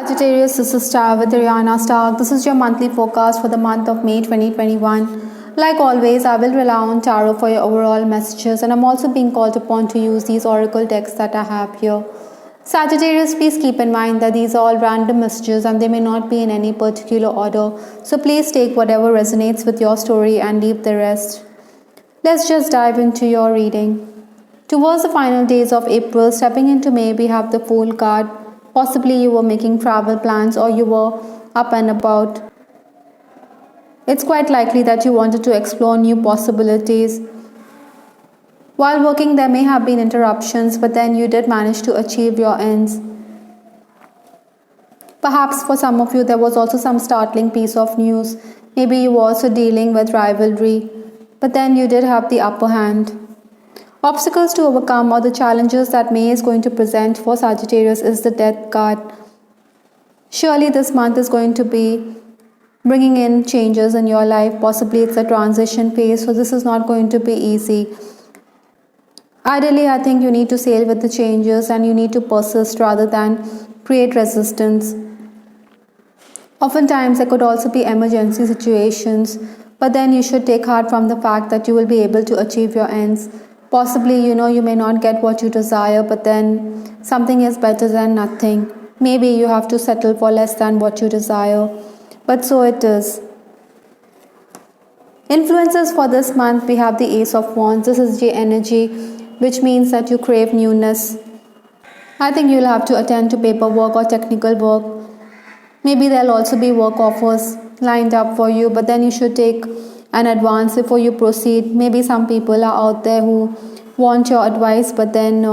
Sagittarius, this is Star with Rihanna Stark. This is your monthly forecast for the month of May 2021. Like always, I will rely on tarot for your overall messages, and I'm also being called upon to use these oracle decks that I have here. Sagittarius, please keep in mind that these are all random messages and they may not be in any particular order. So please take whatever resonates with your story and leave the rest. Let's just dive into your reading. Towards the final days of April, stepping into May, we have the Fool card. Possibly you were making travel plans or you were up and about. It's quite likely that you wanted to explore new possibilities. While working, there may have been interruptions, but then you did manage to achieve your ends. Perhaps for some of you, there was also some startling piece of news. Maybe you were also dealing with rivalry, but then you did have the upper hand. Obstacles to overcome or the challenges that May is going to present for Sagittarius is the Death card. Surely this month is going to be bringing in changes in your life. Possibly it's a transition phase, so this is not going to be easy. Ideally, I think you need to sail with the changes and you need to persist rather than create resistance. Oftentimes, there could also be emergency situations, but then you should take heart from the fact that you will be able to achieve your ends. Possibly, you may not get what you desire, but then something is better than nothing. Maybe you have to settle for less than what you desire, but so it is. Influences for this month, we have the Ace of Wands. This is the energy, which means that you crave newness. I think you'll have to attend to paperwork or technical work. Maybe there'll also be work offers lined up for you, but then you should take an advance before you proceed. Maybe some people are out there who want your advice, but then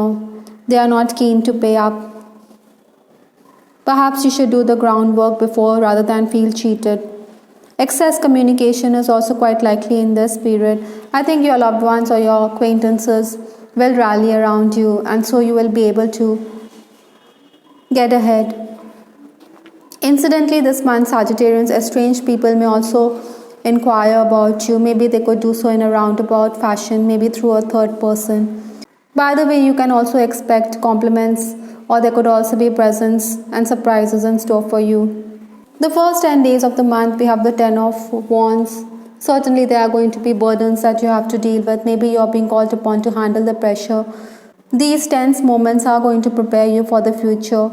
they are not keen to pay up. Perhaps you should do the groundwork before rather than feel cheated. Excess communication is also quite likely in this period. I think your loved ones or your acquaintances will rally around you, and so you will be able to get ahead. Incidentally, this month, Sagittarians, estranged people may also inquire about you. Maybe they could do so in a roundabout fashion, maybe through a third person. By the way, you can also expect compliments, or there could also be presents and surprises in store for you. The first 10 days of the month, we have the Ten of Wands. Certainly, there are going to be burdens that you have to deal with. Maybe you're being called upon to handle the pressure. These tense moments are going to prepare you for the future.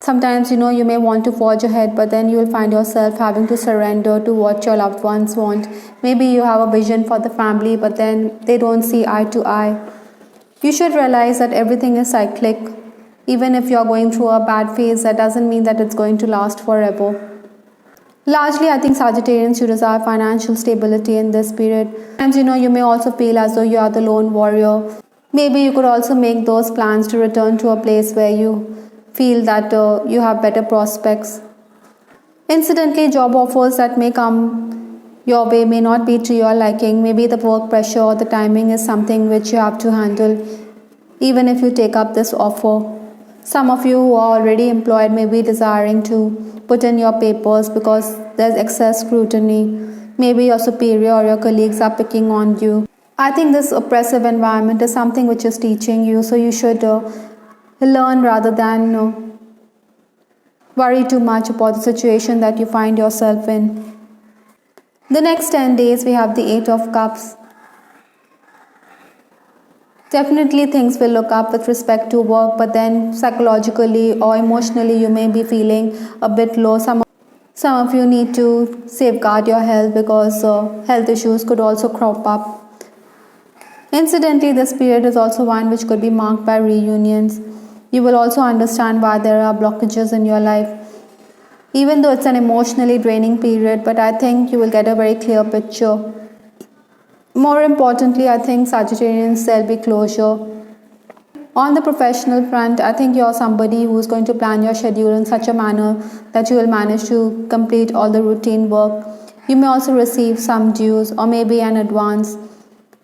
Sometimes, you may want to forge ahead, but then you will find yourself having to surrender to what your loved ones want. Maybe you have a vision for the family, but then they don't see eye to eye. You should realize that everything is cyclic. Even if you're going through a bad phase, that doesn't mean that it's going to last forever. Largely, I think Sagittarians, you desire financial stability in this period. And you may also feel as though you are the lone warrior. Maybe you could also make those plans to return to a place where you feel that you have better prospects. Incidentally, job offers that may come your way may not be to your liking. Maybe the work pressure or the timing is something which you have to handle, even if you take up this offer. Some of you who are already employed may be desiring to put in your papers because there's excess scrutiny. Maybe your superior or your colleagues are picking on you. I think this oppressive environment is something which is teaching you, so you should learn rather than worry too much about the situation that you find yourself in. The next 10 days, we have the Eight of Cups. Definitely things will look up with respect to work, but then psychologically or emotionally you may be feeling a bit low. Some of you need to safeguard your health because health issues could also crop up. Incidentally, this period is also one which could be marked by reunions. You will also understand why there are blockages in your life. Even though it's an emotionally draining period, but I think you will get a very clear picture. More importantly, I think Sagittarians, there'll be closure. On the professional front, I think you're somebody who's going to plan your schedule in such a manner that you will manage to complete all the routine work. You may also receive some dues or maybe an advance.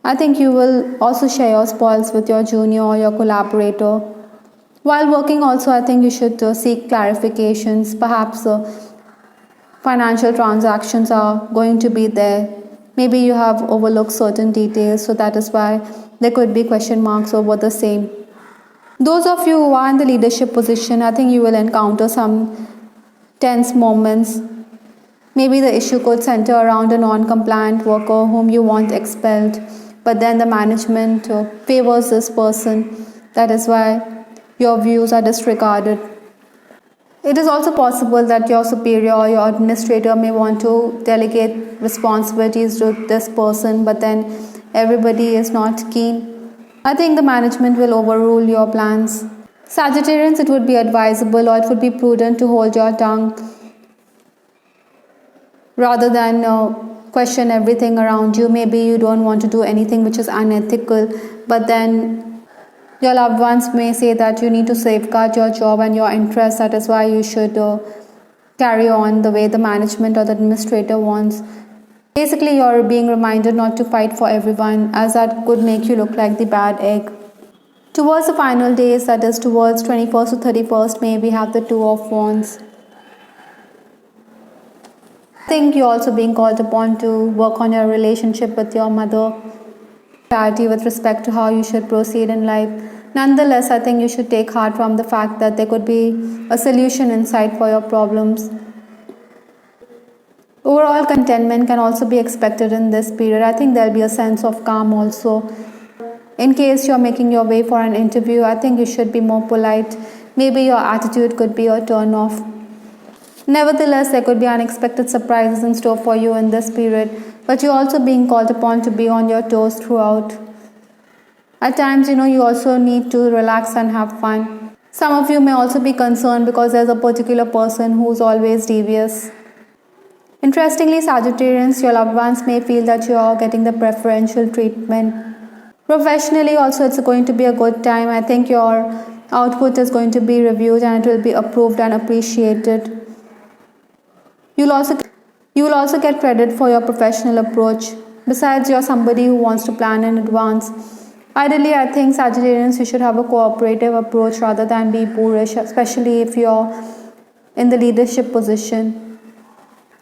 I think you will also share your spoils with your junior or your collaborator. While working also, I think you should seek clarifications. Perhaps financial transactions are going to be there. Maybe you have overlooked certain details, so that is why there could be question marks over the same. Those of you who are in the leadership position, I think you will encounter some tense moments. Maybe the issue could center around a non compliant worker whom you want expelled, but then the management favors this person. That is why your views are disregarded. It is also possible that your superior or your administrator may want to delegate responsibilities to this person, but then everybody is not keen. I think the management will overrule your plans. Sagittarians, it would be advisable or it would be prudent to hold your tongue rather than question everything around you. Maybe you don't want to do anything which is unethical, but then your loved ones may say that you need to safeguard your job and your interests. That is why you should carry on the way the management or the administrator wants. Basically, you're being reminded not to fight for everyone, as that could make you look like the bad egg. Towards the final days, that is towards 21st to 31st, May, we have the Two of Wands. I think you're also being called upon to work on your relationship with your mother, clarity with respect to how you should proceed in life. Nonetheless, I think you should take heart from the fact that there could be a solution in sight for your problems. Overall contentment can also be expected in this period. I think there'll be a sense of calm also. In case you're making your way for an interview, I think you should be more polite. Maybe your attitude could be a turn off. Nevertheless, there could be unexpected surprises in store for you in this period, but you're also being called upon to be on your toes throughout. At times, you also need to relax and have fun. Some of you may also be concerned because there's a particular person who's always devious. Interestingly, Sagittarians, your loved ones may feel that you're getting the preferential treatment. Professionally, also, it's going to be a good time. I think your output is going to be reviewed and it will be approved and appreciated. You will also get credit for your professional approach. Besides, you're somebody who wants to plan in advance. Ideally, I think Sagittarians, you should have a cooperative approach rather than be boorish, especially if you're in the leadership position.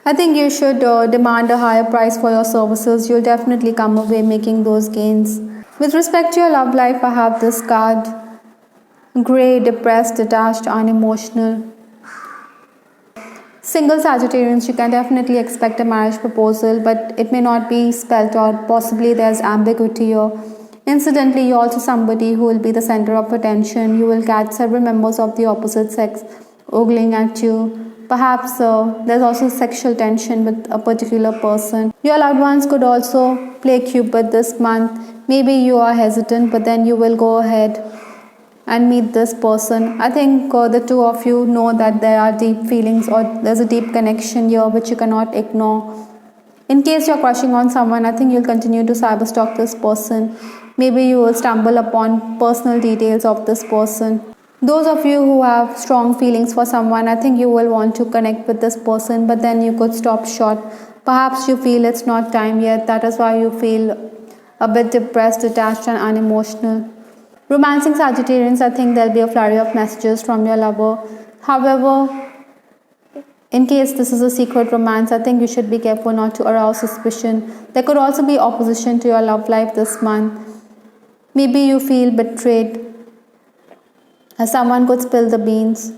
I think you should demand a higher price for your services. You'll definitely come away making those gains. With respect to your love life, I have this card: grey, depressed, detached, unemotional. Single Sagittarians, you can definitely expect a marriage proposal, but it may not be spelled out. Possibly there's ambiguity here. Incidentally, you're also somebody who will be the center of attention. You will catch several members of the opposite sex ogling at you. Perhaps there's also sexual tension with a particular person. Your loved ones could also play Cupid this month. Maybe you are hesitant, but then you will go ahead and meet this person. I think the two of you know that there are deep feelings or there's a deep connection here which you cannot ignore. In case you're crushing on someone, I think you'll continue to cyberstalk this person. Maybe you will stumble upon personal details of this person. Those of you who have strong feelings for someone, I think you will want to connect with this person, but then you could stop short. Perhaps you feel it's not time yet. That is why you feel a bit depressed, detached, and unemotional. Romancing Sagittarians, I think there'll be a flurry of messages from your lover. However, in case this is a secret romance, I think you should be careful not to arouse suspicion. There could also be opposition to your love life this month. Maybe you feel betrayed, as someone could spill the beans.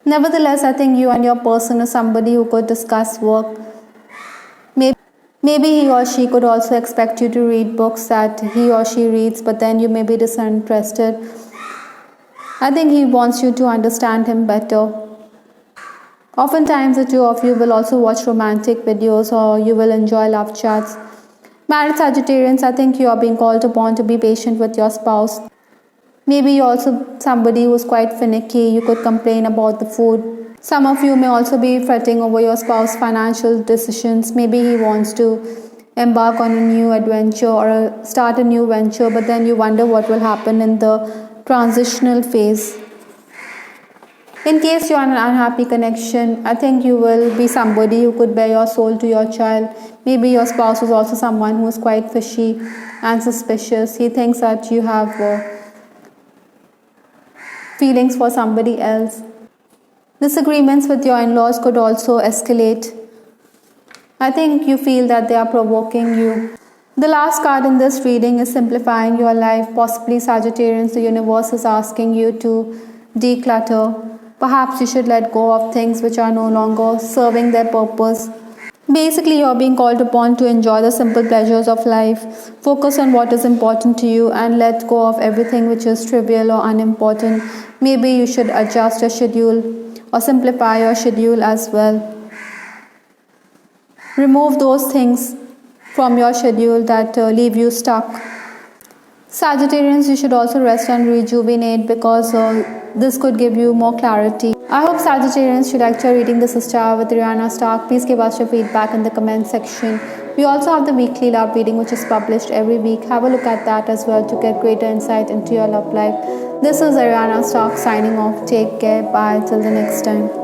Nevertheless, I think you and your person is somebody who could discuss work. Maybe he or she could also expect you to read books that he or she reads, but then you may be disinterested. I think he wants you to understand him better. Oftentimes, the two of you will also watch romantic videos or you will enjoy love chats. Married Sagittarians, I think you are being called upon to be patient with your spouse. Maybe you're also somebody who's quite finicky. You could complain about the food. Some of you may also be fretting over your spouse's financial decisions. Maybe he wants to embark on a new adventure or start a new venture, but then you wonder what will happen in the transitional phase. In case you're in an unhappy connection, I think you will be somebody who could bear your soul to your child. Maybe your spouse is also someone who is quite fishy and suspicious. He thinks that you have feelings for somebody else. Disagreements with your in-laws could also escalate. I think you feel that they are provoking you. The last card in this reading is simplifying your life. Possibly Sagittarians, the universe is asking you to declutter. Perhaps you should let go of things which are no longer serving their purpose. Basically, you're being called upon to enjoy the simple pleasures of life, focus on what is important to you, and let go of everything which is trivial or unimportant. Maybe you should adjust your schedule or simplify your schedule as well. Remove those things from your schedule that leave you stuck. Sagittarians, you should also rest and rejuvenate because this could give you more clarity. I hope Sagittarians should actually reading This Is Star with Rihanna Stark. Please give us your feedback in the comment section. We also have the weekly love reading which is published every week. Have a look at that as well to get greater insight into your love life. This is Ariana Stark signing off. Take care. Bye. Till the next time.